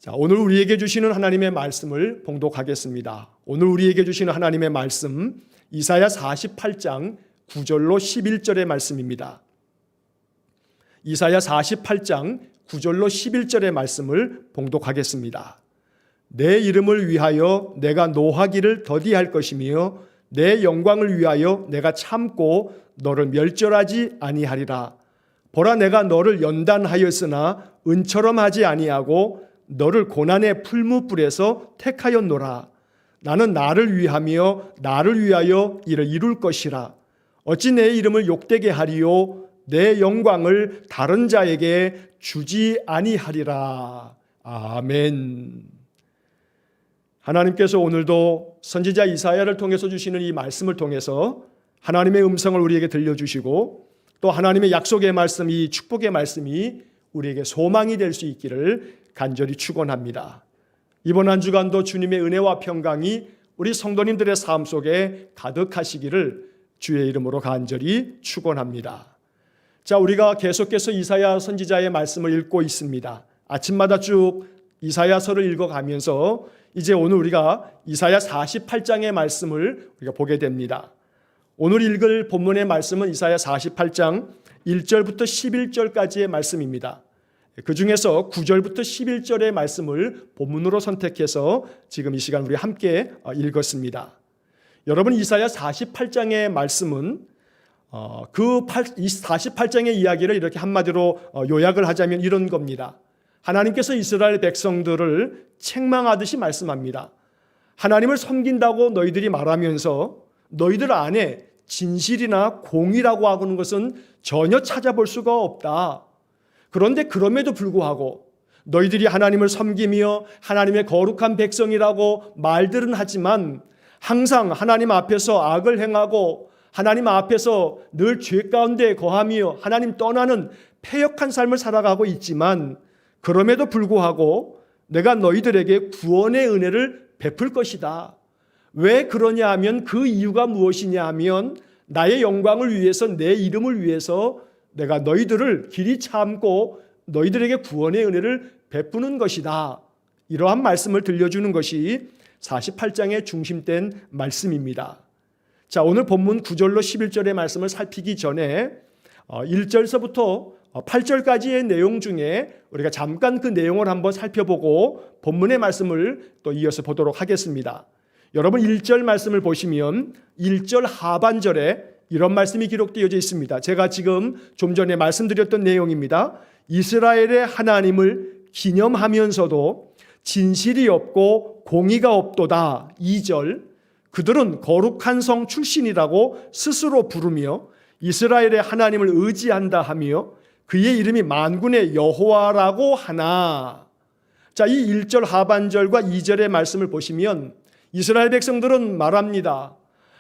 자, 오늘 우리에게 주시는 하나님의 말씀을 봉독하겠습니다. 오늘 우리에게 주시는 하나님의 말씀 이사야 48장 9절로 11절의 말씀입니다. 이사야 48장 9절로 11절의 말씀을 봉독하겠습니다. 내 이름을 위하여 내가 노하기를 더디할 것이며 내 영광을 위하여 내가 참고 너를 멸절하지 아니하리라. 보라, 내가 너를 연단하였으나 은처럼 하지 아니하고 너를 고난의 풀무불에서 택하였노라. 나는 나를 위하며 나를 위하여 이를 이룰 것이라. 어찌 내 이름을 욕되게 하리요 내 영광을 다른 자에게 주지 아니하리라. 아멘. 하나님께서 오늘도 선지자 이사야를 통해서 주시는 이 말씀을 통해서 하나님의 음성을 우리에게 들려주시고 또 하나님의 약속의 말씀, 이 축복의 말씀이 우리에게 소망이 될 수 있기를 간절히 축원합니다. 이번 한 주간도 주님의 은혜와 평강이 우리 성도님들의 삶 속에 가득하시기를 주의 이름으로 간절히 축원합니다. 자, 우리가 계속해서 이사야 선지자의 말씀을 읽고 있습니다. 아침마다 쭉 이사야서를 읽어가면서 이제 오늘 우리가 이사야 48장의 말씀을 우리가 보게 됩니다. 오늘 읽을 본문의 말씀은 이사야 48장 1절부터 11절까지의 말씀입니다. 그 중에서 9절부터 11절의 말씀을 본문으로 선택해서 지금 이 시간 우리 함께 읽었습니다. 여러분, 이사야 48장의 말씀은 그 48장의 이야기를 이렇게 한마디로 요약을 하자면 이런 겁니다. 하나님께서 이스라엘 백성들을 책망하듯이 말씀합니다. 하나님을 섬긴다고 너희들이 말하면서 너희들 안에 진실이나 공의라고 하는 것은 전혀 찾아볼 수가 없다. 그런데 그럼에도 불구하고 너희들이 하나님을 섬기며 하나님의 거룩한 백성이라고 말들은 하지만 항상 하나님 앞에서 악을 행하고 하나님 앞에서 늘 죄 가운데 거하며 하나님 떠나는 패역한 삶을 살아가고 있지만 그럼에도 불구하고 내가 너희들에게 구원의 은혜를 베풀 것이다. 왜 그러냐 하면 그 이유가 무엇이냐 하면 나의 영광을 위해서 내 이름을 위해서 내가 너희들을 길이 참고 너희들에게 구원의 은혜를 베푸는 것이다. 이러한 말씀을 들려주는 것이 48장의 중심된 말씀입니다. 자, 오늘 본문 9절로 11절의 말씀을 살피기 전에 1절서부터 8절까지의 내용 중에 우리가 잠깐 그 내용을 한번 살펴보고 본문의 말씀을 또 이어서 보도록 하겠습니다. 여러분, 1절 말씀을 보시면 1절 하반절에 이런 말씀이 기록되어 있습니다. 제가 지금 좀 전에 말씀드렸던 내용입니다. 이스라엘의 하나님을 기념하면서도 진실이 없고 공의가 없도다. 2절, 그들은 거룩한 성 출신이라고 스스로 부르며 이스라엘의 하나님을 의지한다 하며 그의 이름이 만군의 여호와라고 하나. 자, 이 1절 하반절과 2절의 말씀을 보시면 이스라엘 백성들은 말합니다.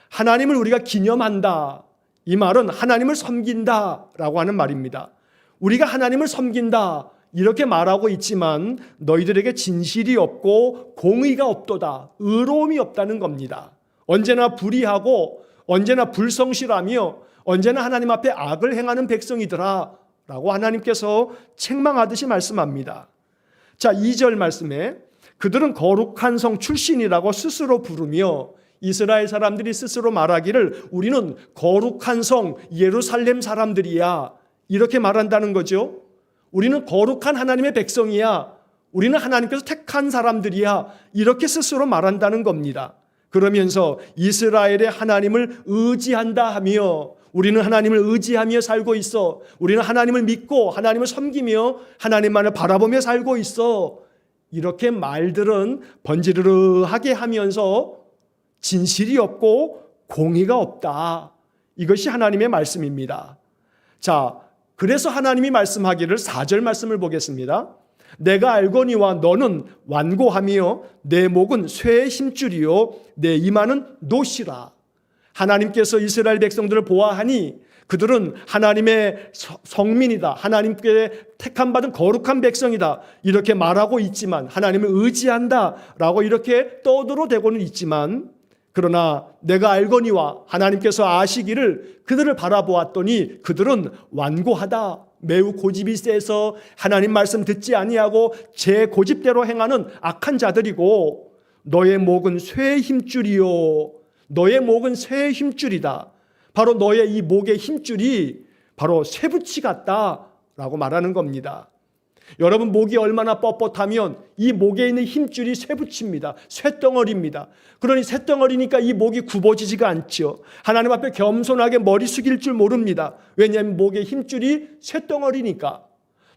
하나님을 우리가 기념한다. 이 말은 하나님을 섬긴다라고 하는 말입니다. 우리가 하나님을 섬긴다 이렇게 말하고 있지만 너희들에게 진실이 없고 공의가 없도다. 의로움이 없다는 겁니다. 언제나 불의하고 언제나 불성실하며 언제나 하나님 앞에 악을 행하는 백성이더라 라고 하나님께서 책망하듯이 말씀합니다. 자, 2절 말씀에 그들은 거룩한 성 출신이라고 스스로 부르며 이스라엘 사람들이 스스로 말하기를 우리는 거룩한 성 예루살렘 사람들이야 이렇게 말한다는 거죠. 우리는 거룩한 하나님의 백성이야. 우리는 하나님께서 택한 사람들이야 이렇게 스스로 말한다는 겁니다. 그러면서 이스라엘의 하나님을 의지한다 하며 우리는 하나님을 의지하며 살고 있어. 우리는 하나님을 믿고 하나님을 섬기며 하나님만을 바라보며 살고 있어. 이렇게 말들은 번지르르하게 하면서 진실이 없고 공의가 없다. 이것이 하나님의 말씀입니다. 자, 그래서 하나님이 말씀하기를 4절 말씀을 보겠습니다. 내가 알거니와 너는 완고하며 내 목은 쇠의 힘줄이요 내 이마는 노시라. 하나님께서 이스라엘 백성들을 보아하니 그들은 하나님의 성민이다. 하나님께 택함받은 거룩한 백성이다. 이렇게 말하고 있지만 하나님을 의지한다라고 이렇게 떠들어대고는 있지만 그러나 내가 알거니와 하나님께서 아시기를 그들을 바라보았더니 그들은 완고하다. 매우 고집이 세서 하나님 말씀 듣지 아니하고 제 고집대로 행하는 악한 자들이고 너의 목은 쇠의 힘줄이요. 너의 목은 쇠의 힘줄이다. 바로 너의 이 목의 힘줄이 바로 쇠붙이 같다라고 말하는 겁니다. 여러분 목이 얼마나 뻣뻣하면 이 목에 있는 힘줄이 쇠붙입니다. 쇠덩어리입니다. 그러니 쇠덩어리니까 이 목이 굽어지지가 않죠. 하나님 앞에 겸손하게 머리 숙일 줄 모릅니다. 왜냐하면 목의 힘줄이 쇠덩어리니까.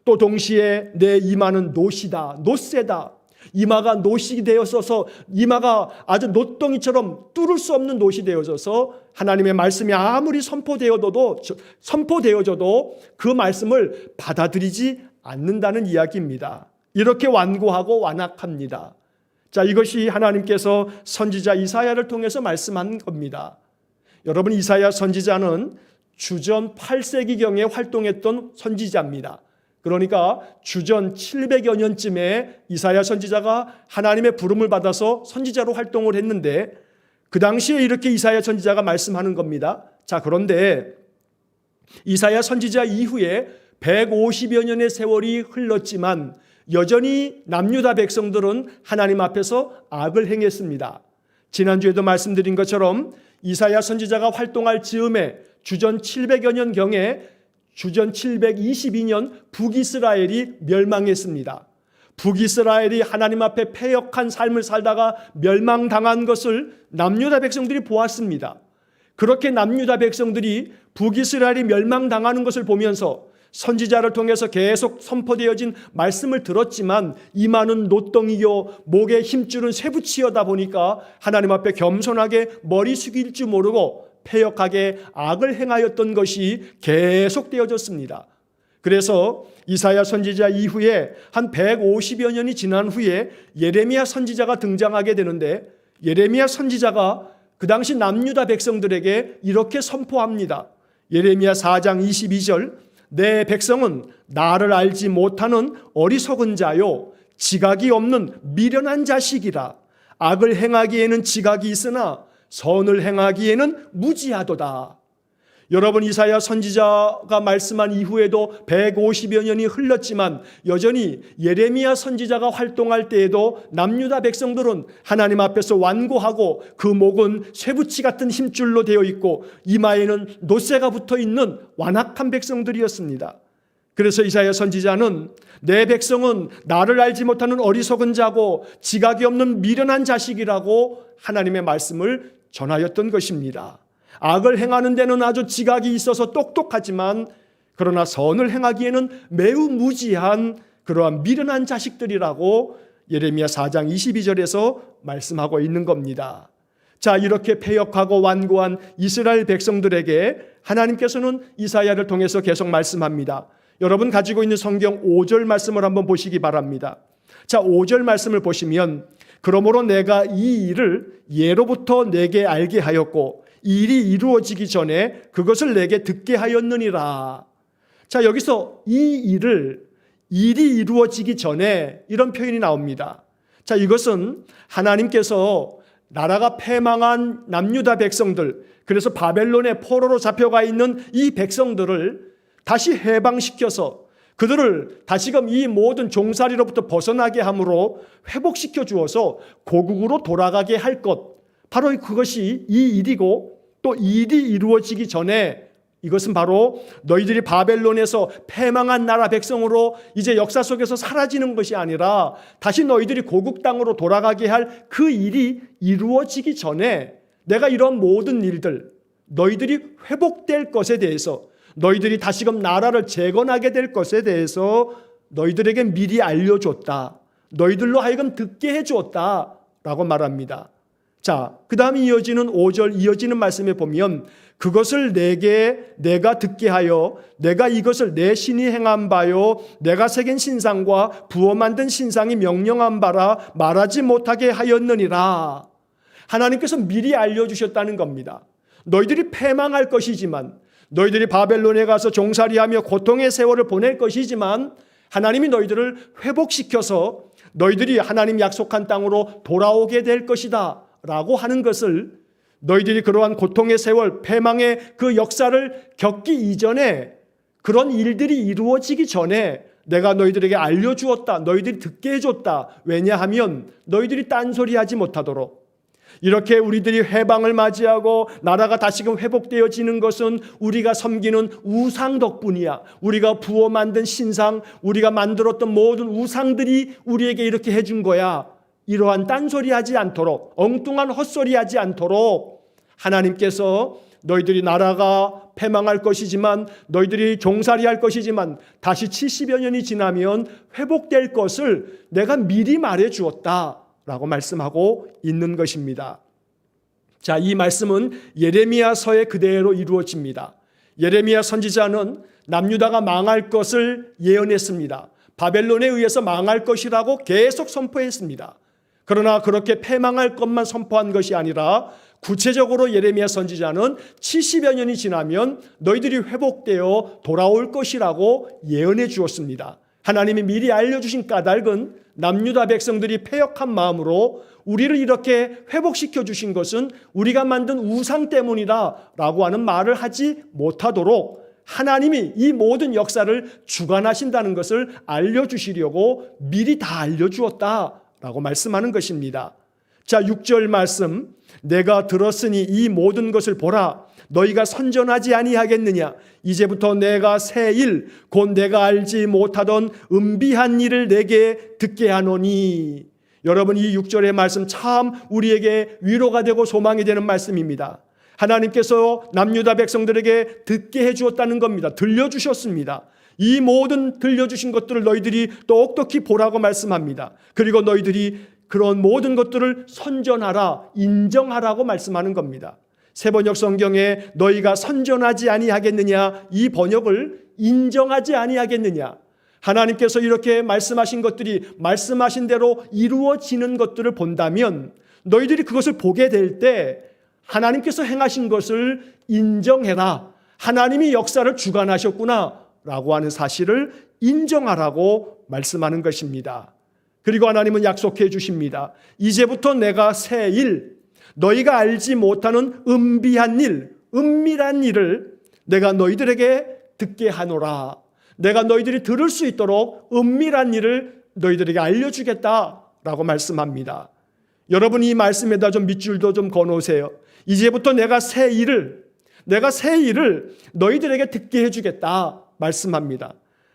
또 동시에 내 이마는 노시다. 노쇠다. 이마가 노시 되어서 이마가 아주 노덩이처럼 뚫을 수 없는 노시 되어져서 하나님의 말씀이 아무리 선포되어져도 그 말씀을 받아들이지 않는다는 이야기입니다. 이렇게 완고하고 완악합니다. 자, 이것이 하나님께서 선지자 이사야를 통해서 말씀한 겁니다. 여러분, 이사야 선지자는 주전 8세기경에 활동했던 선지자입니다. 그러니까 주전 700여 년쯤에 이사야 선지자가 하나님의 부름을 받아서 선지자로 활동을 했는데 그 당시에 이렇게 이사야 선지자가 말씀하는 겁니다. 자, 그런데 이사야 선지자 이후에 150여 년의 세월이 흘렀지만 여전히 남유다 백성들은 하나님 앞에서 악을 행했습니다. 지난주에도 말씀드린 것처럼 이사야 선지자가 활동할 즈음에 주전 700여 년경에 주전 722년 북이스라엘이 멸망했습니다. 북이스라엘이 하나님 앞에 패역한 삶을 살다가 멸망당한 것을 남유다 백성들이 보았습니다. 그렇게 남유다 백성들이 북이스라엘이 멸망당하는 것을 보면서 선지자를 통해서 계속 선포되어진 말씀을 들었지만 이마는 노덩이요 목에 힘줄은 쇠붙이여다 보니까 하나님 앞에 겸손하게 머리 숙일 줄 모르고 패역하게 악을 행하였던 것이 계속되어졌습니다. 그래서 이사야 선지자 이후에 한 150여 년이 지난 후에 예레미야 선지자가 등장하게 되는데 예레미야 선지자가 그 당시 남유다 백성들에게 이렇게 선포합니다. 예레미야 4장 22절 내 백성은 나를 알지 못하는 어리석은 자요 지각이 없는 미련한 자식이라. 악을 행하기에는 지각이 있으나 선을 행하기에는 무지하도다. 여러분, 이사야 선지자가 말씀한 이후에도 150여 년이 흘렀지만 여전히 예레미야 선지자가 활동할 때에도 남유다 백성들은 하나님 앞에서 완고하고 그 목은 쇠붙이 같은 힘줄로 되어 있고 이마에는 노쇠가 붙어 있는 완악한 백성들이었습니다. 그래서 이사야 선지자는 내 백성은 나를 알지 못하는 어리석은 자고 지각이 없는 미련한 자식이라고 하나님의 말씀을 전하였던 것입니다. 악을 행하는 데는 아주 지각이 있어서 똑똑하지만 그러나 선을 행하기에는 매우 무지한 그러한 미련한 자식들이라고 예레미야 4장 22절에서 말씀하고 있는 겁니다. 자, 이렇게 패역하고 완고한 이스라엘 백성들에게 하나님께서는 이사야를 통해서 계속 말씀합니다. 여러분 가지고 있는 성경 5절 말씀을 한번 보시기 바랍니다. 자, 5절 말씀을 보시면 그러므로 내가 이 일을 예로부터 내게 알게 하였고 이 일이 이루어지기 전에 그것을 내게 듣게 하였느니라. 자, 여기서 이 일이 이루어지기 전에 이런 표현이 나옵니다. 자, 이것은 하나님께서 나라가 패망한 남유다 백성들, 그래서 바벨론의 포로로 잡혀가 있는 이 백성들을 다시 해방시켜서 그들을 다시금 이 모든 종살이로부터 벗어나게 함으로 회복시켜 주어서 고국으로 돌아가게 할 것, 바로 그것이 이 일이고 또 이 일이 이루어지기 전에 이것은 바로 너희들이 바벨론에서 패망한 나라 백성으로 이제 역사 속에서 사라지는 것이 아니라 다시 너희들이 고국 땅으로 돌아가게 할 그 일이 이루어지기 전에 내가 이런 모든 일들, 너희들이 회복될 것에 대해서, 너희들이 다시금 나라를 재건하게 될 것에 대해서 너희들에게 미리 알려줬다. 너희들로 하여금 듣게 해주었다 라고 말합니다. 자, 그 다음에 이어지는 5절 이어지는 말씀에 보면 그것을 내가 듣게 하여 내가 이것을 내 신이 행한 바요 내가 새긴 신상과 부어 만든 신상이 명령한 바라 말하지 못하게 하였느니라. 하나님께서 미리 알려주셨다는 겁니다. 너희들이 패망할 것이지만, 너희들이 바벨론에 가서 종살이하며 고통의 세월을 보낼 것이지만 하나님이 너희들을 회복시켜서 너희들이 하나님 약속한 땅으로 돌아오게 될 것이다 라고 하는 것을, 너희들이 그러한 고통의 세월, 패망의 그 역사를 겪기 이전에 그런 일들이 이루어지기 전에 내가 너희들에게 알려주었다. 너희들이 듣게 해줬다. 왜냐하면 너희들이 딴소리하지 못하도록. 이렇게 우리들이 해방을 맞이하고 나라가 다시금 회복되어지는 것은 우리가 섬기는 우상 덕분이야. 우리가 부어 만든 신상, 우리가 만들었던 모든 우상들이 우리에게 이렇게 해준 거야. 이러한 딴소리하지 않도록, 엉뚱한 헛소리하지 않도록 하나님께서 너희들이 나라가 패망할 것이지만, 너희들이 종살이할 것이지만 다시 70여 년이 지나면 회복될 것을 내가 미리 말해 주었다 라고 말씀하고 있는 것입니다. 자, 이 말씀은 예레미야서에 그대로 이루어집니다. 예레미야 선지자는 남유다가 망할 것을 예언했습니다. 바벨론에 의해서 망할 것이라고 계속 선포했습니다. 그러나 그렇게 패망할 것만 선포한 것이 아니라 구체적으로 예레미야 선지자는 70여 년이 지나면 너희들이 회복되어 돌아올 것이라고 예언해 주었습니다. 하나님이 미리 알려주신 까닭은 남유다 백성들이 패역한 마음으로 우리를 이렇게 회복시켜 주신 것은 우리가 만든 우상 때문이다 라고 하는 말을 하지 못하도록 하나님이 이 모든 역사를 주관하신다는 것을 알려주시려고 미리 다 알려주었다 라고 말씀하는 것입니다. 자, 6절 말씀, 내가 들었으니 이 모든 것을 보라. 너희가 선전하지 아니하겠느냐. 이제부터 내가 새 일, 곧 내가 알지 못하던 은비한 일을 내게 듣게 하노니. 여러분, 이 6절의 말씀 참 우리에게 위로가 되고 소망이 되는 말씀입니다. 하나님께서 남유다 백성들에게 듣게 해주었다는 겁니다. 들려주셨습니다. 이 모든 들려주신 것들을 너희들이 똑똑히 보라고 말씀합니다. 그리고 너희들이 그런 모든 것들을 선전하라, 인정하라고 말씀하는 겁니다. 새번역 성경에 너희가 선전하지 아니하겠느냐, 이 번역을 인정하지 아니하겠느냐. 하나님께서 이렇게 말씀하신 것들이 말씀하신 대로 이루어지는 것들을 본다면 너희들이 그것을 보게 될 때 하나님께서 행하신 것을 인정해라. 하나님이 역사를 주관하셨구나 라고 하는 사실을 인정하라고 말씀하는 것입니다. 그리고 하나님은 약속해 주십니다. 이제부터 내가 새 일, 너희가 알지 못하는 은비한 일, 은밀한 일을 내가 너희들에게 듣게 하노라. 내가 너희들이 들을 수 있도록 은밀한 일을 너희들에게 알려주겠다라고 말씀합니다. 여러분, 이 말씀에다 좀 밑줄도 좀 거놓으세요. 이제부터 내가 새 일을 너희들에게 듣게 해주겠다 말씀합니다.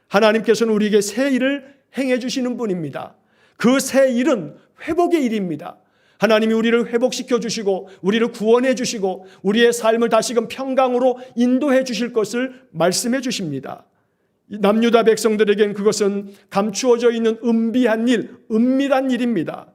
하나님께서는 우리에게 새 일을 행해 주시는 분입니다. 그 새 일은 회복의 일입니다. 하나님이 우리를 회복시켜 주시고 우리를 구원해 주시고 우리의 삶을 다시금 평강으로 인도해 주실 것을 말씀해 주십니다. 남유다 백성들에겐 그것은 감추어져 있는 은비한 일, 은밀한 일입니다.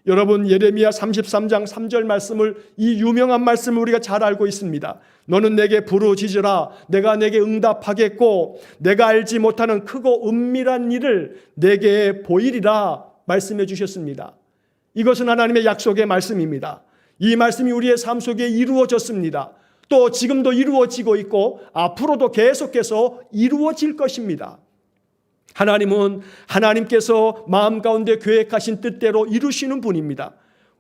여러분, 예레미야 33장 3절 말씀을, 이 유명한 말씀을 우리가 잘 알고 있습니다. 너는 내게 부르짖으라. 내가 내게 응답하겠고 내가 알지 못하는 크고 은밀한 일을 내게 보이리라 말씀해 주셨습니다. 이것은 하나님의 약속의 말씀입니다. 이 말씀이 우리의 삶 속에 이루어졌습니다. 또 지금도 이루어지고 있고 앞으로도 계속해서 이루어질 것입니다. 하나님은 하나님께서 마음 가운데 계획하신 뜻대로 이루시는 분입니다.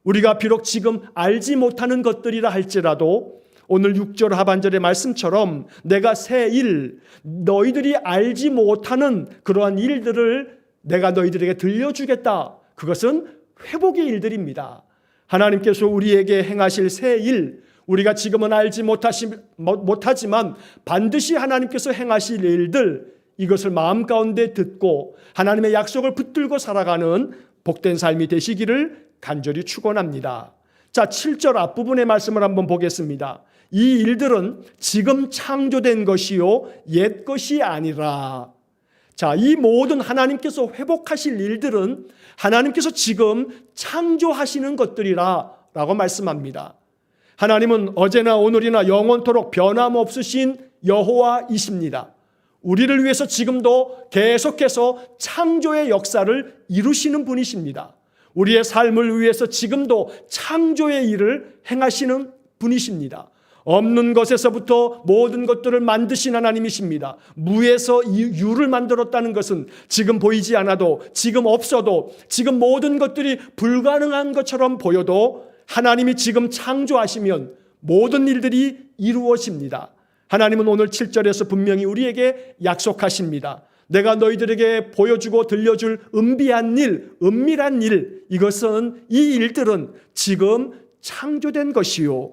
우리가 비록 지금 알지 못하는 것들이라 할지라도 오늘 6절 하반절의 말씀처럼 내가 새 일, 너희들이 알지 못하는 그러한 일들을 내가 너희들에게 들려주겠다. 그것은 회복의 일들입니다. 하나님께서 우리에게 행하실 새 일, 우리가 지금은 알지 못하지만 반드시 하나님께서 행하실 일들, 이것을 마음 가운데 듣고 하나님의 약속을 붙들고 살아가는 복된 삶이 되시기를 간절히 축원합니다. 자, 7절 앞부분의 말씀을 한번 보겠습니다. 이 일들은 지금 창조된 것이요 옛 것이 아니라. 자, 이 모든 하나님께서 회복하실 일들은 하나님께서 지금 창조하시는 것들이라 라고 말씀합니다. 하나님은 어제나 오늘이나 영원토록 변함없으신 여호와이십니다. 우리를 위해서 지금도 계속해서 창조의 역사를 이루시는 분이십니다. 우리의 삶을 위해서 지금도 창조의 일을 행하시는 분이십니다. 없는 것에서부터 모든 것들을 만드신 하나님이십니다. 무에서 유를 만들었다는 것은 지금 보이지 않아도, 지금 없어도, 지금 모든 것들이 불가능한 것처럼 보여도 하나님이 지금 창조하시면 모든 일들이 이루어집니다. 하나님은 오늘 7절에서 분명히 우리에게 약속하십니다. 내가 너희들에게 보여주고 들려줄 은밀한 일, 이것은 이 일들은 지금 창조된 것이요.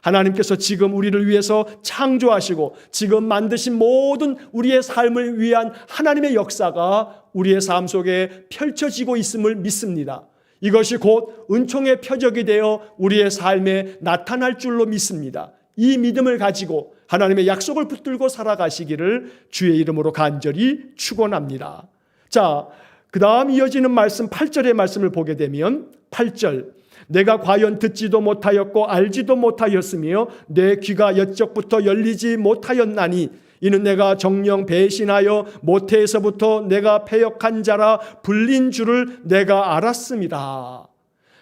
하나님께서 지금 우리를 위해서 창조하시고 지금 만드신 모든 우리의 삶을 위한 하나님의 역사가 우리의 삶 속에 펼쳐지고 있음을 믿습니다. 이것이 곧 은총의 표적이 되어 우리의 삶에 나타날 줄로 믿습니다. 이 믿음을 가지고 하나님의 약속을 붙들고 살아가시기를 주의 이름으로 간절히 축원합니다. 자, 그 다음 이어지는 말씀 8절의 말씀을 보게 되면 8절, 내가 과연 듣지도 못하였고 알지도 못하였으며 내 귀가 옛적부터 열리지 못하였나니 이는 내가 정령 배신하여 모태에서부터 내가 패역한 자라 불린 줄을 내가 알았습니다.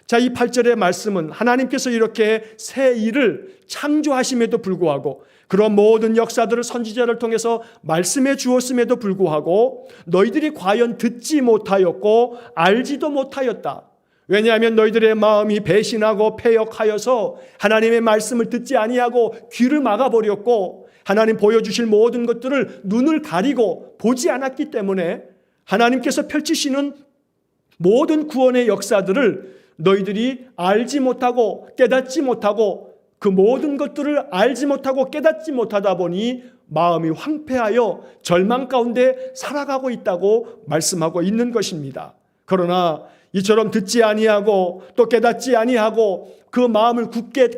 자, 이 8절의 말씀은 하나님께서 이렇게 새 일을 창조하심에도 불구하고 그런 모든 역사들을 선지자를 통해서 말씀해 주었음에도 불구하고 너희들이 과연 듣지 못하였고 알지도 못하였다. 왜냐하면 너희들의 마음이 배신하고 패역하여서 하나님의 말씀을 듣지 아니하고 귀를 막아버렸고 하나님 보여주실 모든 것들을 눈을 가리고 보지 않았기 때문에 하나님께서 펼치시는 모든 구원의 역사들을 너희들이 알지 못하고 깨닫지 못하고 그 모든 것들을 알지 못하고 깨닫지 못하다 보니 마음이 황폐하여 절망 가운데 살아가고 있다고 말씀하고 있는 것입니다. 그러나 이처럼 듣지 아니하고 또 깨닫지 아니하고 그 마음을 굳게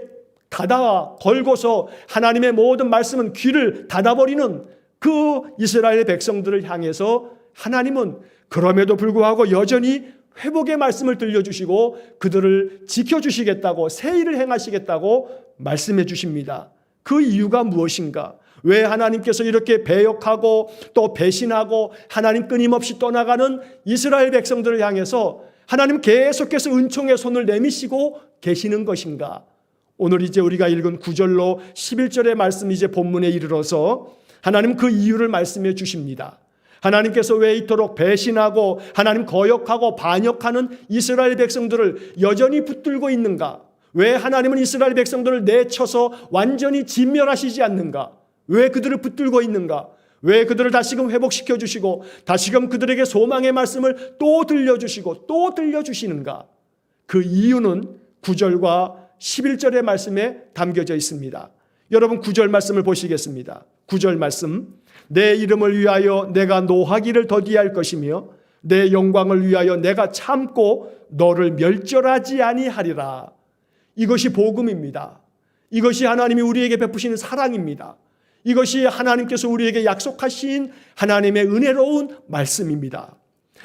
닫아 걸고서 하나님의 모든 말씀은 귀를 닫아버리는 그 이스라엘 백성들을 향해서 하나님은 그럼에도 불구하고 여전히 회복의 말씀을 들려주시고 그들을 지켜주시겠다고 새 일을 행하시겠다고 말씀해 주십니다. 그 이유가 무엇인가? 왜 하나님께서 이렇게 배역하고 또 배신하고 하나님 끊임없이 떠나가는 이스라엘 백성들을 향해서 하나님 계속해서 은총의 손을 내미시고 계시는 것인가? 오늘 이제 우리가 읽은 9절로 11절의 말씀 이제 본문에 이르러서 하나님 그 이유를 말씀해 주십니다. 하나님께서 왜 이토록 배신하고 하나님 거역하고 반역하는 이스라엘 백성들을 여전히 붙들고 있는가? 왜 하나님은 이스라엘 백성들을 내쳐서 완전히 진멸하시지 않는가? 왜 그들을 붙들고 있는가? 왜 그들을 다시금 회복시켜 주시고 다시금 그들에게 소망의 말씀을 또 들려주시고 또 들려주시는가? 그 이유는 9절과 11절의 말씀에 담겨져 있습니다. 여러분 9절 말씀을 보시겠습니다. 9절 말씀, 내 이름을 위하여 내가 노하기를 더디할 것이며 내 영광을 위하여 내가 참고 너를 멸절하지 아니하리라. 이것이 복음입니다. 이것이 하나님이 우리에게 베푸시는 사랑입니다. 이것이 하나님께서 우리에게 약속하신 하나님의 은혜로운 말씀입니다.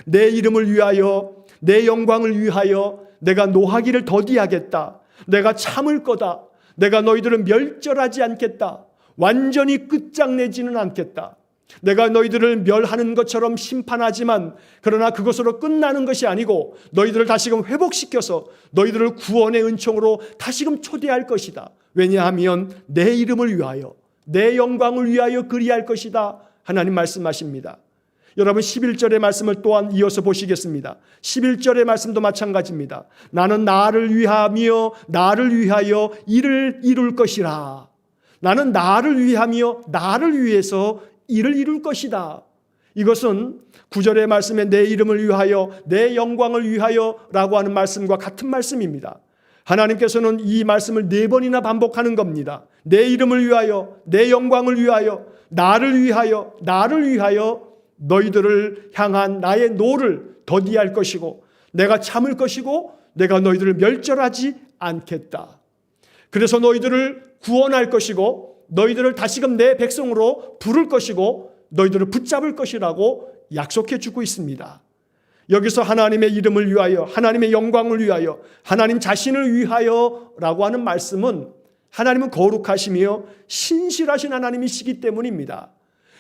내 이름을 위하여 내 영광을 위하여 내가 노하기를 더디하겠다. 내가 참을 거다. 내가 너희들을 멸절하지 않겠다. 완전히 끝장내지는 않겠다. 내가 너희들을 멸하는 것처럼 심판하지만 그러나 그것으로 끝나는 것이 아니고 너희들을 다시금 회복시켜서 너희들을 구원의 은총으로 다시금 초대할 것이다. 왜냐하면 내 이름을 위하여 내 영광을 위하여 그리할 것이다. 하나님 말씀하십니다. 여러분 11절의 말씀을 또한 이어서 보시겠습니다. 11절의 말씀도 마찬가지입니다. 나는 나를 위하며 나를 위하여 이를 이룰 것이라. 나는 나를 위하며 나를 위해서 이를 이룰 것이다. 이것은 9절의 말씀에 내 이름을 위하여 내 영광을 위하여 라고 하는 말씀과 같은 말씀입니다. 하나님께서는 이 말씀을 4번이나 반복하는 겁니다. 내 이름을 위하여 내 영광을 위하여 나를 위하여 나를 위하여 너희들을 향한 나의 노를 더디할 것이고 내가 참을 것이고 내가 너희들을 멸절하지 않겠다. 그래서 너희들을 구원할 것이고 너희들을 다시금 내 백성으로 부를 것이고 너희들을 붙잡을 것이라고 약속해 주고 있습니다. 여기서 하나님의 이름을 위하여 하나님의 영광을 위하여 하나님 자신을 위하여 라고 하는 말씀은 하나님은 거룩하시며 신실하신 하나님이시기 때문입니다.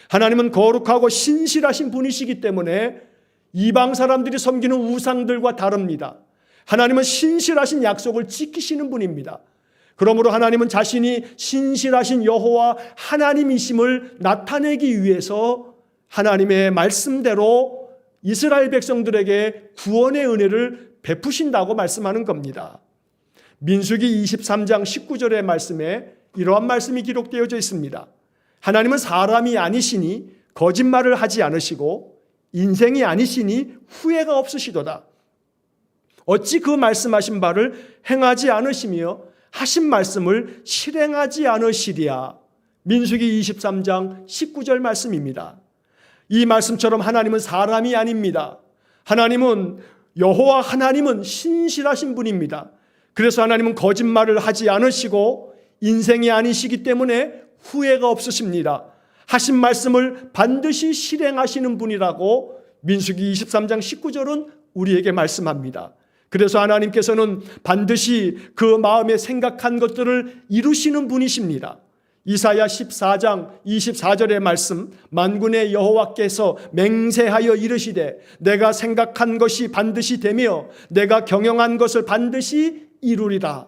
하나님은 거룩하고 신실하신 분이시기 때문에 이방 사람들이 섬기는 우상들과 다릅니다. 하나님은 신실하신 약속을 지키시는 분입니다. 그러므로 하나님은 자신이 신실하신 여호와 하나님이심을 나타내기 위해서 하나님의 말씀대로 이스라엘 백성들에게 구원의 은혜를 베푸신다고 말씀하는 겁니다. 민수기 23장 19절의 말씀에 이러한 말씀이 기록되어져 있습니다. 하나님은 사람이 아니시니 거짓말을 하지 않으시고 인생이 아니시니 후회가 없으시도다. 어찌 그 말씀하신 바를 행하지 않으시며 하신 말씀을 실행하지 않으시랴. 민수기 23장 19절 말씀입니다. 이 말씀처럼 하나님은 사람이 아닙니다. 하나님은 여호와 하나님은 신실하신 분입니다. 그래서 하나님은 거짓말을 하지 않으시고 인생이 아니시기 때문에 후회가 없으십니다. 하신 말씀을 반드시 실행하시는 분이라고 민수기 23장 19절은 우리에게 말씀합니다. 그래서 하나님께서는 반드시 그 마음에 생각한 것들을 이루시는 분이십니다. 이사야 14장 24절의 말씀, 만군의 여호와께서 맹세하여 이르시되 내가 생각한 것이 반드시 되며 내가 경영한 것을 반드시 이루리라.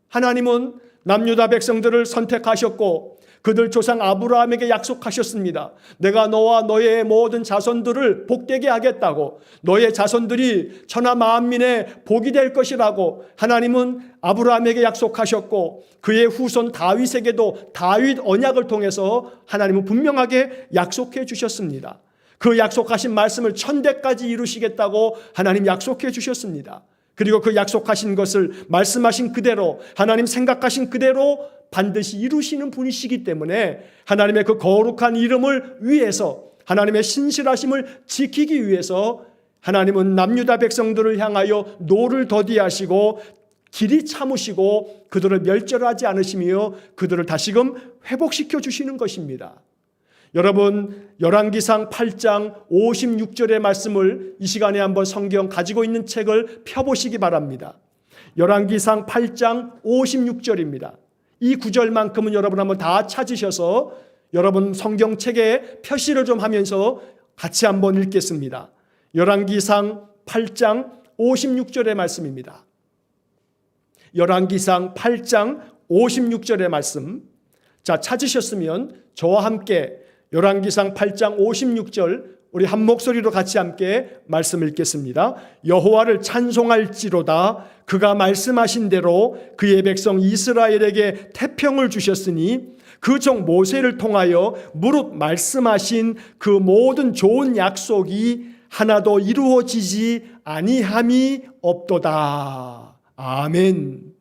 하나님은 남유다 백성들을 선택하셨고 그들 조상 아브라함에게 약속하셨습니다. 내가 너와 너의 모든 자손들을 복되게 하겠다고, 너의 자손들이 천하 만민의 복이 될 것이라고 하나님은 아브라함에게 약속하셨고 그의 후손 다윗에게도 다윗 언약을 통해서 하나님은 분명하게 약속해 주셨습니다. 그 약속하신 말씀을 천대까지 이루시겠다고 하나님 약속해 주셨습니다. 그리고 그 약속하신 것을 말씀하신 그대로 하나님 생각하신 그대로 반드시 이루시는 분이시기 때문에 하나님의 그 거룩한 이름을 위해서, 하나님의 신실하심을 지키기 위해서 하나님은 남유다 백성들을 향하여 노를 더디하시고 길이 참으시고 그들을 멸절하지 않으시며 그들을 다시금 회복시켜 주시는 것입니다. 여러분, 열왕기상 8장 56절의 말씀을 이 시간에 한번 성경 가지고 있는 책을 펴보시기 바랍니다. 열왕기상 8장 56절입니다. 이 구절만큼은 여러분 한번 다 찾으셔서 여러분 성경책에 표시를 좀 하면서 같이 한번 읽겠습니다. 열왕기상 8장 56절의 말씀입니다. 열왕기상 8장 56절의 말씀. 자, 찾으셨으면 저와 함께 열왕기상 8장 56절 우리 한 목소리로 같이 함께 말씀 읽겠습니다. 여호와를 찬송할지로다. 그가 말씀하신 대로 그의 백성 이스라엘에게 태평을 주셨으니 그 종 모세를 통하여 무릇 말씀하신 그 모든 좋은 약속이 하나도 이루어지지 아니함이 없도다. 아멘.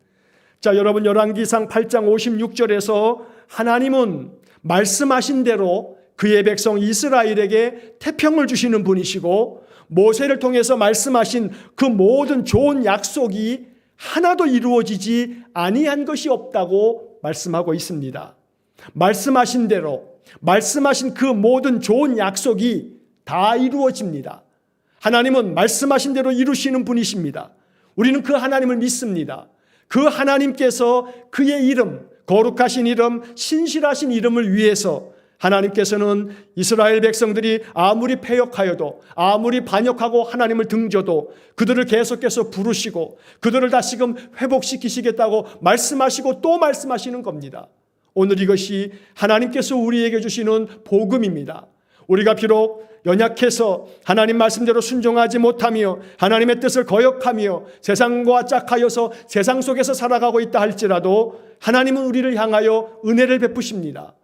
자, 여러분, 열왕기상 8장 56절에서 하나님은 말씀하신 대로 그의 백성 이스라엘에게 태평을 주시는 분이시고 모세를 통해서 말씀하신 그 모든 좋은 약속이 하나도 이루어지지 아니한 것이 없다고 말씀하고 있습니다. 말씀하신 대로, 말씀하신 그 모든 좋은 약속이 다 이루어집니다. 하나님은 말씀하신 대로 이루시는 분이십니다. 우리는 그 하나님을 믿습니다. 그 하나님께서 그의 이름, 거룩하신 이름, 신실하신 이름을 위해서 하나님께서는 이스라엘 백성들이 아무리 패역하여도, 아무리 반역하고 하나님을 등져도 그들을 계속해서 부르시고 그들을 다시금 회복시키시겠다고 말씀하시고 또 말씀하시는 겁니다. 오늘 이것이 하나님께서 우리에게 주시는 복음입니다. 우리가 비록 연약해서 하나님 말씀대로 순종하지 못하며 하나님의 뜻을 거역하며 세상과 짝하여서 세상 속에서 살아가고 있다 할지라도 하나님은 우리를 향하여 은혜를 베푸십니다.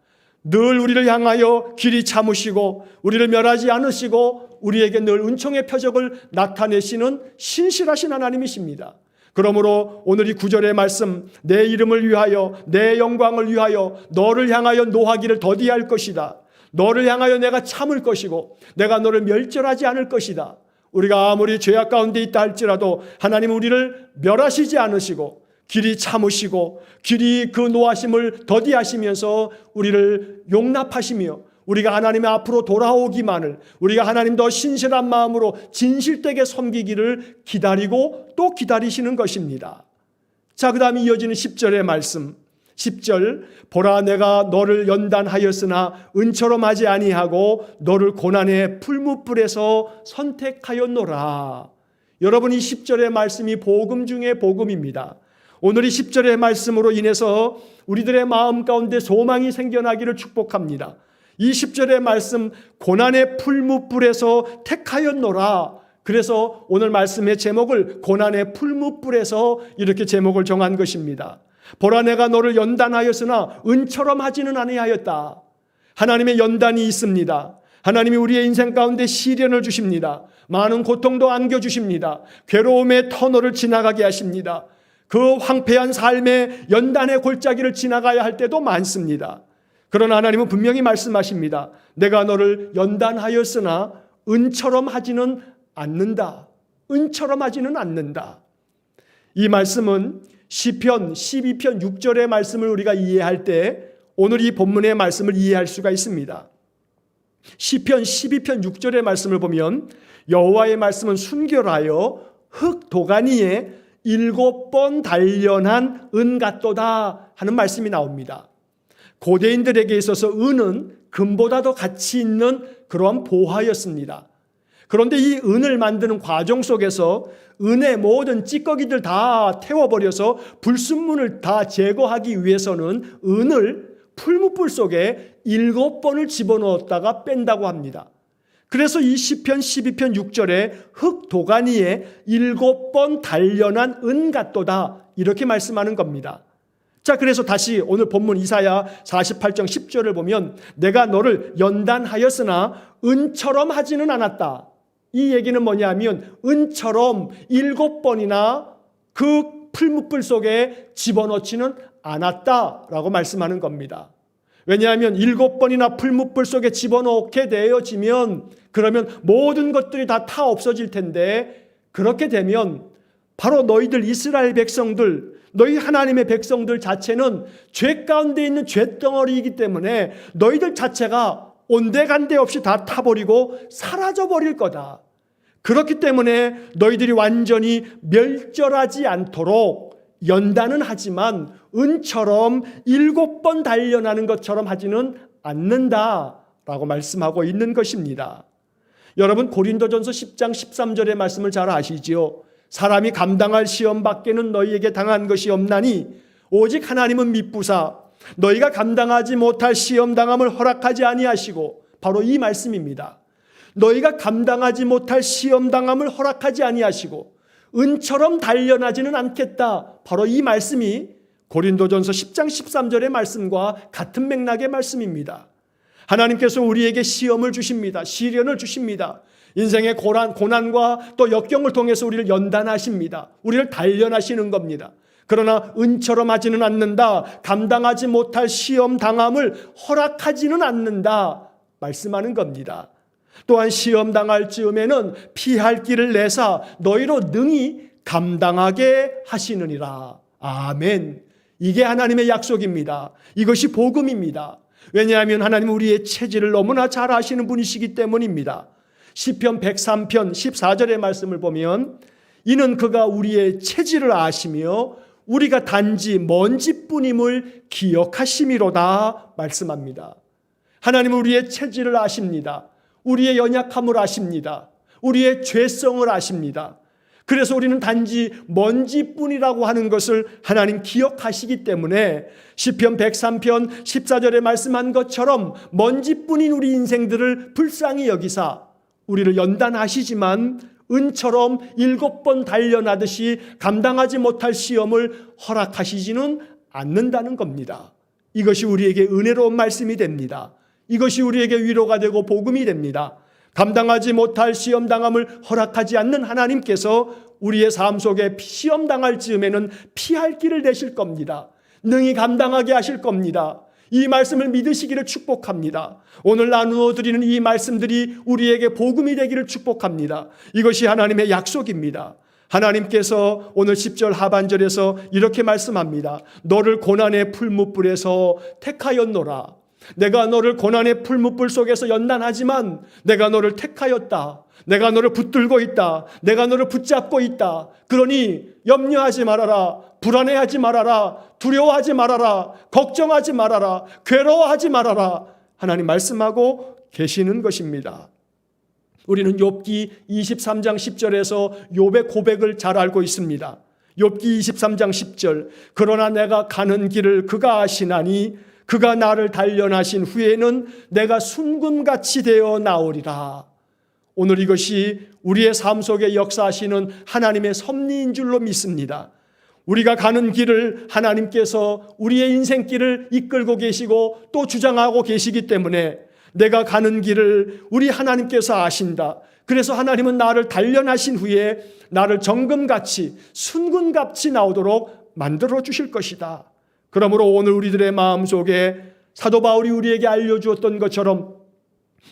늘 우리를 향하여 길이 참으시고 우리를 멸하지 않으시고 우리에게 늘 은총의 표적을 나타내시는 신실하신 하나님이십니다. 그러므로 오늘 이 9절의 말씀, 내 이름을 위하여 내 영광을 위하여 너를 향하여 노하기를 더디할 것이다. 너를 향하여 내가 참을 것이고 내가 너를 멸절하지 않을 것이다. 우리가 아무리 죄악 가운데 있다 할지라도 하나님은 우리를 멸하시지 않으시고 길이 참으시고 길이 그 노하심을 더디하시면서 우리를 용납하시며 우리가 하나님의 앞으로 돌아오기만을, 우리가 하나님 더 신실한 마음으로 진실되게 섬기기를 기다리고 또 기다리시는 것입니다. 자, 그 다음에 이어지는 10절의 말씀. 10절, 보라 내가 너를 연단하였으나 은처럼 하지 아니하고 너를 고난의 풀무불에서 선택하였노라. 여러분, 이 10절의 말씀이 복음 중에 복음입니다. 오늘 이 10절의 말씀으로 인해서 우리들의 마음 가운데 소망이 생겨나기를 축복합니다. 이 10절의 말씀, 고난의 풀무불에서 택하였노라. 그래서 오늘 말씀의 제목을 고난의 풀무불에서 이렇게 제목을 정한 것입니다. 보라 내가 너를 연단하였으나 은처럼 하지는 아니하였다. 하나님의 연단이 있습니다. 하나님이 우리의 인생 가운데 시련을 주십니다. 많은 고통도 안겨주십니다. 괴로움의 터널을 지나가게 하십니다. 그 황폐한 삶의 연단의 골짜기를 지나가야 할 때도 많습니다. 그러나 하나님은 분명히 말씀하십니다. 내가 너를 연단하였으나 은처럼 하지는 않는다. 은처럼 하지는 않는다. 이 말씀은 시편 12편 6절의 말씀을 우리가 이해할 때 오늘 이 본문의 말씀을 이해할 수가 있습니다. 시편 12편 6절의 말씀을 보면 여호와의 말씀은 순결하여 흙 도가니에 7번 단련한 은 같도다 하는 말씀이 나옵니다. 고대인들에게 있어서 은은 금보다 더 가치 있는 그러한 보화였습니다. 그런데 이 은을 만드는 과정 속에서 은의 모든 찌꺼기들 다 태워버려서 불순물을 다 제거하기 위해서는 은을 풀무불 속에 7번을 집어넣었다가 뺀다고 합니다. 그래서 이 시편 12편 6절에 흙 도가니에 7번 단련한 은 같도다 이렇게 말씀하는 겁니다. 자, 그래서 다시 오늘 본문 이사야 48장 10절을 보면 내가 너를 연단하였으나 은처럼 하지는 않았다. 이 얘기는 뭐냐면 은처럼 7번이나 그 풀무불 속에 집어넣지는 않았다라고 말씀하는 겁니다. 왜냐하면 7번이나 풀무불 속에 집어넣게 되어지면 그러면 모든 것들이 다 타 없어질 텐데 그렇게 되면 바로 너희들 이스라엘 백성들, 너희 하나님의 백성들 자체는 죄 가운데 있는 죄덩어리이기 때문에 너희들 자체가 온데간데 없이 다 타버리고 사라져버릴 거다. 그렇기 때문에 너희들이 완전히 멸절하지 않도록 연단은 하지만 은처럼 7번 단련하는 것처럼 하지는 않는다라고 말씀하고 있는 것입니다. 여러분 고린도전서 10장 13절의 말씀을 잘 아시지요. 사람이 감당할 시험 밖에는 너희에게 당한 것이 없나니 오직 하나님은 미쁘사 너희가 감당하지 못할 시험 당함을 허락하지 아니하시고 바로 이 말씀입니다. 너희가 감당하지 못할 시험 당함을 허락하지 아니하시고 은처럼 단련하지는 않겠다. 바로 이 말씀이 고린도전서 10장 13절의 말씀과 같은 맥락의 말씀입니다. 하나님께서 우리에게 시험을 주십니다. 시련을 주십니다. 인생의 고난과 또 역경을 통해서 우리를 연단하십니다. 우리를 단련하시는 겁니다. 그러나 은처럼 하지는 않는다. 감당하지 못할 시험 당함을 허락하지는 않는다. 말씀하는 겁니다. 또한 시험 당할 즈음에는 피할 길을 내사 너희로 능히 감당하게 하시느니라. 아멘. 이게 하나님의 약속입니다. 이것이 복음입니다. 왜냐하면 하나님은 우리의 체질을 너무나 잘 아시는 분이시기 때문입니다. 시편 103편 14절의 말씀을 보면 이는 그가 우리의 체질을 아시며 우리가 단지 먼지뿐임을 기억하심이로다 말씀합니다. 하나님은 우리의 체질을 아십니다. 우리의 연약함을 아십니다. 우리의 죄성을 아십니다. 그래서 우리는 단지 먼지뿐이라고 하는 것을 하나님 기억하시기 때문에 시편 103편 14절에 말씀한 것처럼 먼지뿐인 우리 인생들을 불쌍히 여기사 우리를 연단하시지만 은처럼 7번 단련하듯이 감당하지 못할 시험을 허락하시지는 않는다는 겁니다. 이것이 우리에게 은혜로운 말씀이 됩니다. 이것이 우리에게 위로가 되고 복음이 됩니다. 감당하지 못할 시험당함을 허락하지 않는 하나님께서 우리의 삶 속에 시험당할 즈음에는 피할 길을 내실 겁니다. 능히 감당하게 하실 겁니다. 이 말씀을 믿으시기를 축복합니다. 오늘 나누어 드리는 이 말씀들이 우리에게 복음이 되기를 축복합니다. 이것이 하나님의 약속입니다. 하나님께서 오늘 10절 하반절에서 이렇게 말씀합니다. 너를 고난의 풀무불에서 택하였노라. 내가 너를 고난의 풀무불 속에서 연단하지만 내가 너를 택하였다. 내가 너를 붙들고 있다. 내가 너를 붙잡고 있다. 그러니 염려하지 말아라. 불안해하지 말아라. 두려워하지 말아라. 걱정하지 말아라. 괴로워하지 말아라. 하나님 말씀하고 계시는 것입니다. 우리는 욥기 23장 10절에서 욥의 고백을 잘 알고 있습니다. 욥기 23장 10절 그러나 내가 가는 길을 그가 아시나니 그가 나를 단련하신 후에는 내가 순금같이 되어 나오리라. 오늘 이것이 우리의 삶 속에 역사하시는 하나님의 섭리인 줄로 믿습니다. 우리가 가는 길을 하나님께서 우리의 인생길을 이끌고 계시고 또 주장하고 계시기 때문에 내가 가는 길을 우리 하나님께서 아신다. 그래서 하나님은 나를 단련하신 후에 나를 정금같이 순금같이 나오도록 만들어 주실 것이다. 그러므로 오늘 우리들의 마음속에 사도 바울이 우리에게 알려주었던 것처럼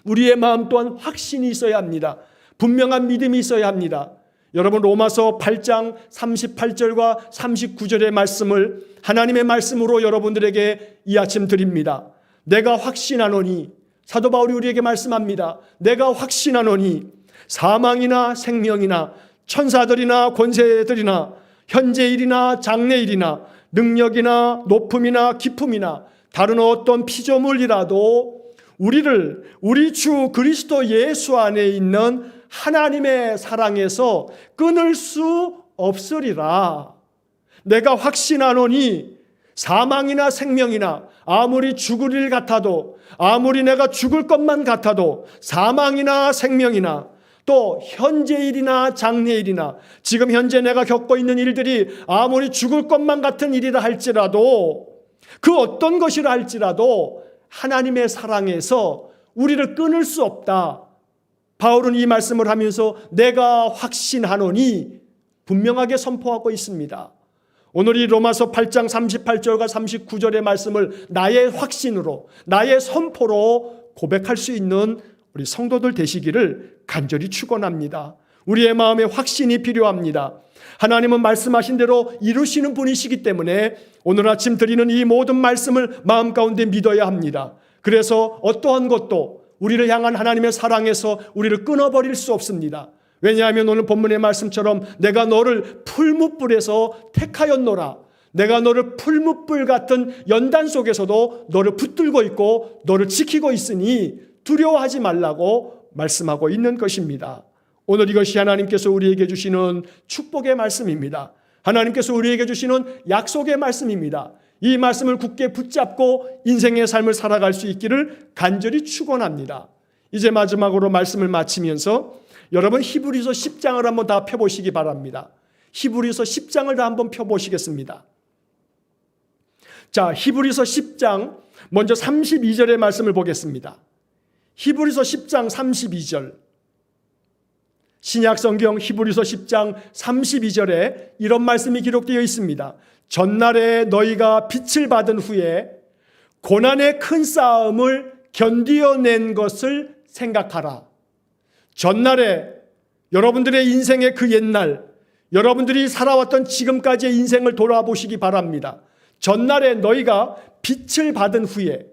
우리의 마음 또한 확신이 있어야 합니다. 분명한 믿음이 있어야 합니다. 여러분, 로마서 8장 38절과 39절의 말씀을 하나님의 말씀으로 여러분들에게 이 아침 드립니다. 내가 확신하노니, 사도 바울이 우리에게 말씀합니다. 내가 확신하노니 사망이나 생명이나 천사들이나 권세들이나 현재일이나 장래일이나 능력이나 높음이나 깊음이나 다른 어떤 피조물이라도 우리를 우리 주 그리스도 예수 안에 있는 하나님의 사랑에서 끊을 수 없으리라. 내가 확신하노니 사망이나 생명이나 아무리 죽을 일 같아도, 아무리 내가 죽을 것만 같아도 사망이나 생명이나 또 현재일이나 장래일이나 지금 현재 내가 겪고 있는 일들이 아무리 죽을 것만 같은 일이라 할지라도, 그 어떤 것이라 할지라도 하나님의 사랑에서 우리를 끊을 수 없다. 바울은 이 말씀을 하면서 내가 확신하노니 분명하게 선포하고 있습니다. 오늘 이 로마서 8장 38절과 39절의 말씀을 나의 확신으로, 나의 선포로 고백할 수 있는 우리 성도들 되시기를 간절히 축원합니다. 우리의 마음에 확신이 필요합니다. 하나님은 말씀하신 대로 이루시는 분이시기 때문에 오늘 아침 드리는 이 모든 말씀을 마음 가운데 믿어야 합니다. 그래서 어떠한 것도 우리를 향한 하나님의 사랑에서 우리를 끊어버릴 수 없습니다. 왜냐하면 오늘 본문의 말씀처럼 내가 너를 풀무불에서 택하였노라. 내가 너를 풀무불 같은 연단 속에서도 너를 붙들고 있고 너를 지키고 있으니 두려워하지 말라고 말씀하고 있는 것입니다. 오늘 이것이 하나님께서 우리에게 주시는 축복의 말씀입니다. 하나님께서 우리에게 주시는 약속의 말씀입니다. 이 말씀을 굳게 붙잡고 인생의 삶을 살아갈 수 있기를 간절히 축원합니다. 이제 마지막으로 말씀을 마치면서 여러분 히브리서 10장을 한번 다 펴보시기 바랍니다. 히브리서 10장을 다 한번 펴보시겠습니다. 자, 히브리서 10장 먼저 32절의 말씀을 보겠습니다. 히브리서 10장 32절. 신약성경 히브리서 10장 32절에 이런 말씀이 기록되어 있습니다. 전날에 너희가 빛을 받은 후에 고난의 큰 싸움을 견디어낸 것을 생각하라. 전날에 여러분들의 인생의 그 옛날, 여러분들이 살아왔던 지금까지의 인생을 돌아보시기 바랍니다. 전날에 너희가 빛을 받은 후에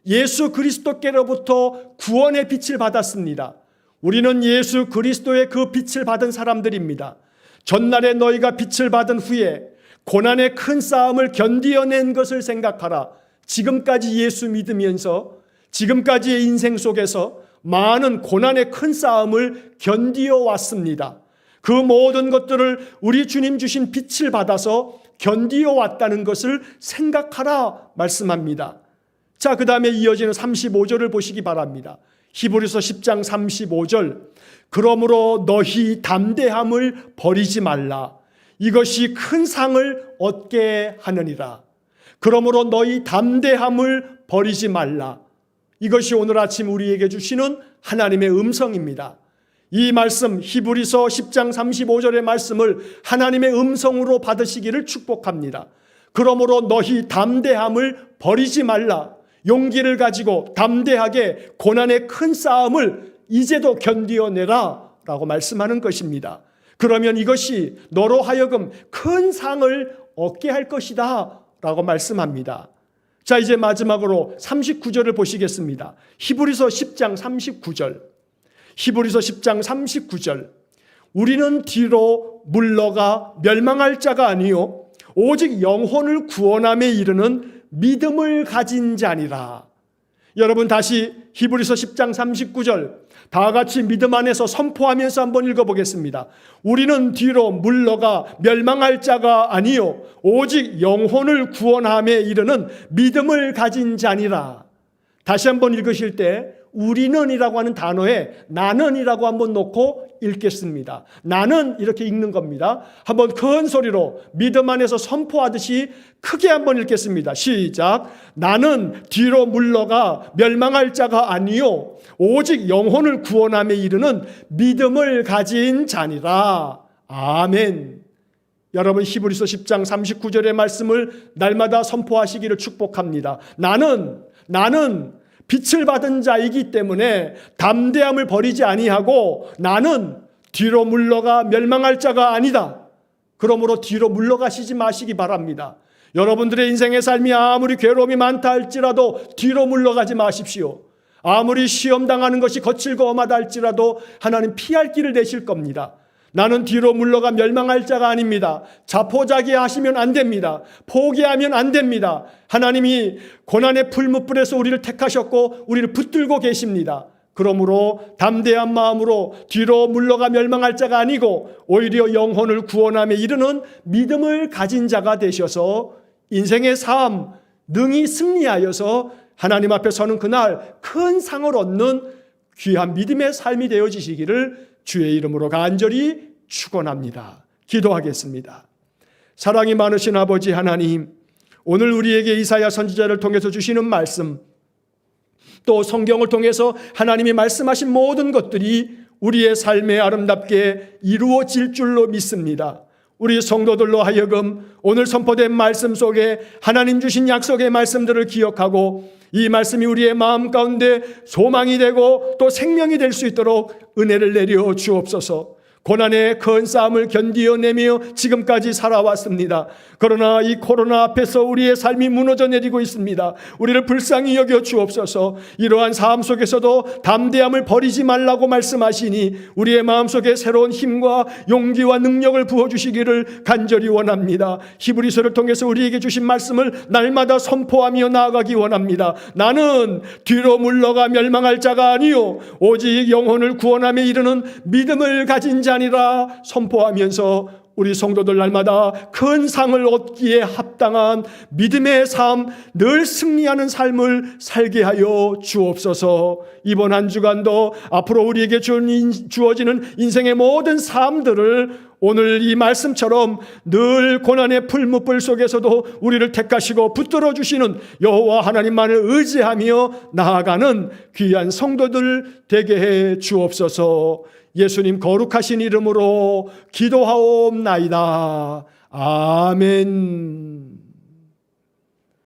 예수 그리스도께로부터 구원의 빛을 받았습니다. 우리는 예수 그리스도의 그 빛을 받은 사람들입니다. 전날에 너희가 빛을 받은 후에 고난의 큰 싸움을 견디어낸 것을 생각하라. 지금까지 예수 믿으면서 지금까지의 인생 속에서 많은 고난의 큰 싸움을 견디어 왔습니다. 그 모든 것들을 우리 주님 주신 빛을 받아서 견디어 왔다는 것을 생각하라 말씀합니다. 자, 그 다음에 이어지는 35절을 보시기 바랍니다. 히브리서 10장 35절. 그러므로 너희 담대함을 버리지 말라. 이것이 큰 상을 얻게 하느니라. 그러므로 너희 담대함을 버리지 말라. 이것이 오늘 아침 우리에게 주시는 하나님의 음성입니다. 이 말씀 히브리서 10장 35절의 말씀을 하나님의 음성으로 받으시기를 축복합니다. 그러므로 너희 담대함을 버리지 말라. 용기를 가지고 담대하게 고난의 큰 싸움을 이제도 견디어내라 라고 말씀하는 것입니다. 그러면 이것이 너로 하여금 큰 상을 얻게 할 것이다 라고 말씀합니다. 자, 이제 마지막으로 39절을 보시겠습니다. 히브리서 10장 39절. 히브리서 10장 39절. 우리는 뒤로 물러가 멸망할 자가 아니요 오직 영혼을 구원함에 이르는 믿음을 가진 자니라. 여러분 다시 히브리서 10장 39절 다 같이 믿음 안에서 선포하면서 한번 읽어보겠습니다. 우리는 뒤로 물러가 멸망할 자가 아니요 오직 영혼을 구원함에 이르는 믿음을 가진 자니라. 다시 한번 읽으실 때 우리는이라고 하는 단어에 나는이라고 한번 놓고 읽겠습니다. 나는 이렇게 읽는 겁니다. 한번 큰 소리로 믿음 안에서 선포하듯이 크게 한번 읽겠습니다. 시작. 나는 뒤로 물러가 멸망할 자가 아니요 오직 영혼을 구원함에 이르는 믿음을 가진 자니라. 아멘. 여러분 히브리서 10장 39절의 말씀을 날마다 선포하시기를 축복합니다. 나는 빛을 받은 자이기 때문에 담대함을 버리지 아니하고 나는 뒤로 물러가 멸망할 자가 아니다. 그러므로 뒤로 물러가시지 마시기 바랍니다. 여러분들의 인생의 삶이 아무리 괴로움이 많다 할지라도 뒤로 물러가지 마십시오. 아무리 시험당하는 것이 거칠고 험하다 할지라도 하나님 피할 길을 내실 겁니다. 나는 뒤로 물러가 멸망할 자가 아닙니다. 자포자기하시면 안 됩니다. 포기하면 안 됩니다. 하나님이 고난의 풀무불에서 우리를 택하셨고 우리를 붙들고 계십니다. 그러므로 담대한 마음으로 뒤로 물러가 멸망할 자가 아니고 오히려 영혼을 구원함에 이르는 믿음을 가진 자가 되셔서 인생의 삶 능히 승리하여서 하나님 앞에 서는 그날 큰 상을 얻는 귀한 믿음의 삶이 되어지시기를 주의 이름으로 간절히 축원합니다. 기도하겠습니다. 사랑이 많으신 아버지 하나님, 오늘 우리에게 이사야 선지자를 통해서 주시는 말씀, 또 성경을 통해서 하나님이 말씀하신 모든 것들이 우리의 삶에 아름답게 이루어질 줄로 믿습니다. 우리 성도들로 하여금 오늘 선포된 말씀 속에 하나님 주신 약속의 말씀들을 기억하고 이 말씀이 우리의 마음 가운데 소망이 되고 또 생명이 될 수 있도록 은혜를 내려 주옵소서. 고난의 큰 싸움을 견디어내며 지금까지 살아왔습니다. 그러나 이 코로나 앞에서 우리의 삶이 무너져 내리고 있습니다. 우리를 불쌍히 여겨 주옵소서. 이러한 삶 속에서도 담대함을 버리지 말라고 말씀하시니 우리의 마음속에 새로운 힘과 용기와 능력을 부어주시기를 간절히 원합니다. 히브리서를 통해서 우리에게 주신 말씀을 날마다 선포하며 나아가기 원합니다. 나는 뒤로 물러가 멸망할 자가 아니요 오직 영혼을 구원함에 이르는 믿음을 가진 자니라 선포하면서 우리 성도들 날마다 큰 상을 얻기에 합당한 믿음의 삶, 늘 승리하는 삶을 살게 하여 주옵소서. 이번 한 주간도 앞으로 우리에게 주어지는 인생의 모든 삶들을 오늘 이 말씀처럼 늘 고난의 풀무불 속에서도 우리를 택하시고 붙들어 주시는 여호와 하나님만을 의지하며 나아가는 귀한 성도들 되게 해 주옵소서. 예수님 거룩하신 이름으로 기도하옵나이다. 아멘.